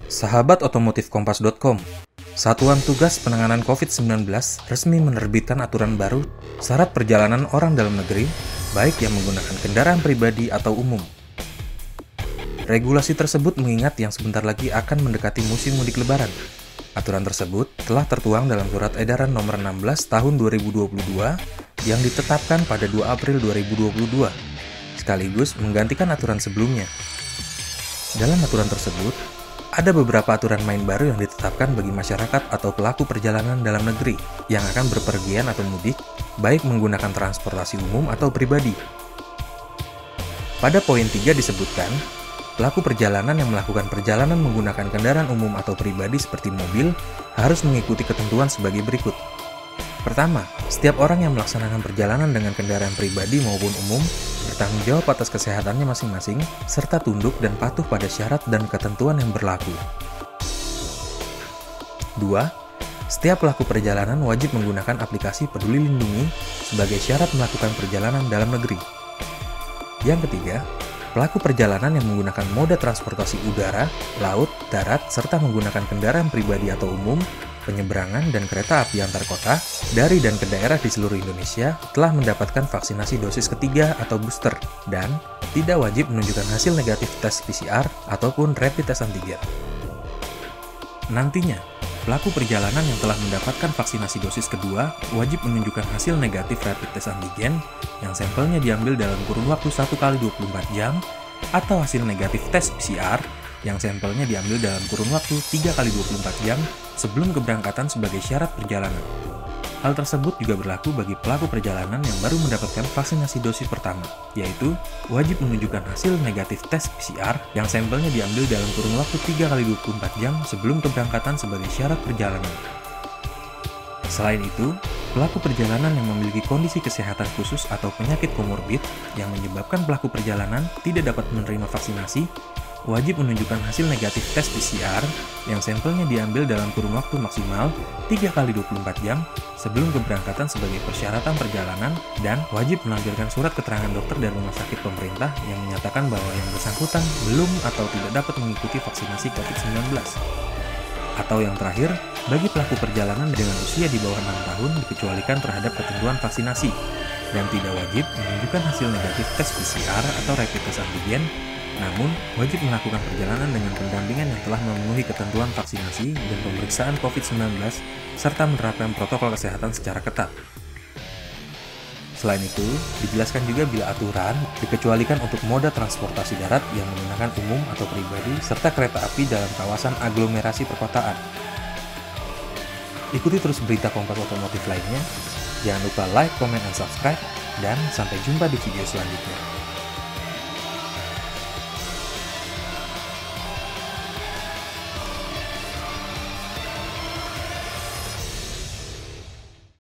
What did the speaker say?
Sahabat otomotif Kompas.com, Satuan Tugas Penanganan COVID-19 resmi menerbitkan aturan baru syarat perjalanan orang dalam negeri, baik yang menggunakan kendaraan pribadi atau umum. Regulasi tersebut mengingat yang sebentar lagi akan mendekati musim mudik lebaran. Aturan tersebut telah tertuang dalam Surat Edaran Nomor 16 Tahun 2022 yang ditetapkan pada 2 April 2022, sekaligus menggantikan aturan sebelumnya. Dalam aturan tersebut, ada beberapa aturan main baru yang ditetapkan bagi masyarakat atau pelaku perjalanan dalam negeri yang akan berpergian atau mudik, baik menggunakan transportasi umum atau pribadi. Pada poin 3 disebutkan, pelaku perjalanan yang melakukan perjalanan menggunakan kendaraan umum atau pribadi seperti mobil harus mengikuti ketentuan sebagai berikut. Pertama, setiap orang yang melaksanakan perjalanan dengan kendaraan pribadi maupun umum bertanggung jawab atas kesehatannya masing-masing, serta tunduk dan patuh pada syarat dan ketentuan yang berlaku. 2. Setiap pelaku perjalanan wajib menggunakan aplikasi Peduli Lindungi sebagai syarat melakukan perjalanan dalam negeri. Yang ketiga, pelaku perjalanan yang menggunakan moda transportasi udara, laut, darat, serta menggunakan kendaraan pribadi atau umum, penyeberangan dan kereta api antar kota, dari dan ke daerah di seluruh Indonesia telah mendapatkan vaksinasi dosis ketiga atau booster dan tidak wajib menunjukkan hasil negatif tes PCR ataupun rapid test antigen. Nantinya, pelaku perjalanan yang telah mendapatkan vaksinasi dosis kedua wajib menunjukkan hasil negatif rapid test antigen yang sampelnya diambil dalam kurun waktu 1 kali 24 jam atau hasil negatif tes PCR yang sampelnya diambil dalam kurun waktu 3 kali 24 jam sebelum keberangkatan sebagai syarat perjalanan. Hal tersebut juga berlaku bagi pelaku perjalanan yang baru mendapatkan vaksinasi dosis pertama, yaitu wajib menunjukkan hasil negatif tes PCR yang sampelnya diambil dalam kurun waktu 3 kali 24 jam sebelum keberangkatan sebagai syarat perjalanan. Selain itu, pelaku perjalanan yang memiliki kondisi kesehatan khusus atau penyakit komorbid yang menyebabkan pelaku perjalanan tidak dapat menerima vaksinasi wajib menunjukkan hasil negatif tes PCR yang sampelnya diambil dalam kurun waktu maksimal 3 kali 24 jam sebelum keberangkatan sebagai persyaratan perjalanan dan wajib melampirkan surat keterangan dokter dari rumah sakit pemerintah yang menyatakan bahwa yang bersangkutan belum atau tidak dapat mengikuti vaksinasi COVID-19. Atau yang terakhir, bagi pelaku perjalanan dengan usia di bawah 6 tahun dikecualikan terhadap ketentuan vaksinasi dan tidak wajib menunjukkan hasil negatif tes PCR atau rapid test antigen, namun wajib melakukan perjalanan dengan pendampingan yang telah memenuhi ketentuan vaksinasi dan pemeriksaan COVID-19 serta menerapkan protokol kesehatan secara ketat. Selain itu, dijelaskan juga bila aturan dikecualikan untuk moda transportasi darat yang menggunakan umum atau pribadi serta kereta api dalam kawasan aglomerasi perkotaan. Ikuti terus berita Kompas Otomotif lainnya. Jangan lupa like, comment, dan subscribe. Dan sampai jumpa di video selanjutnya.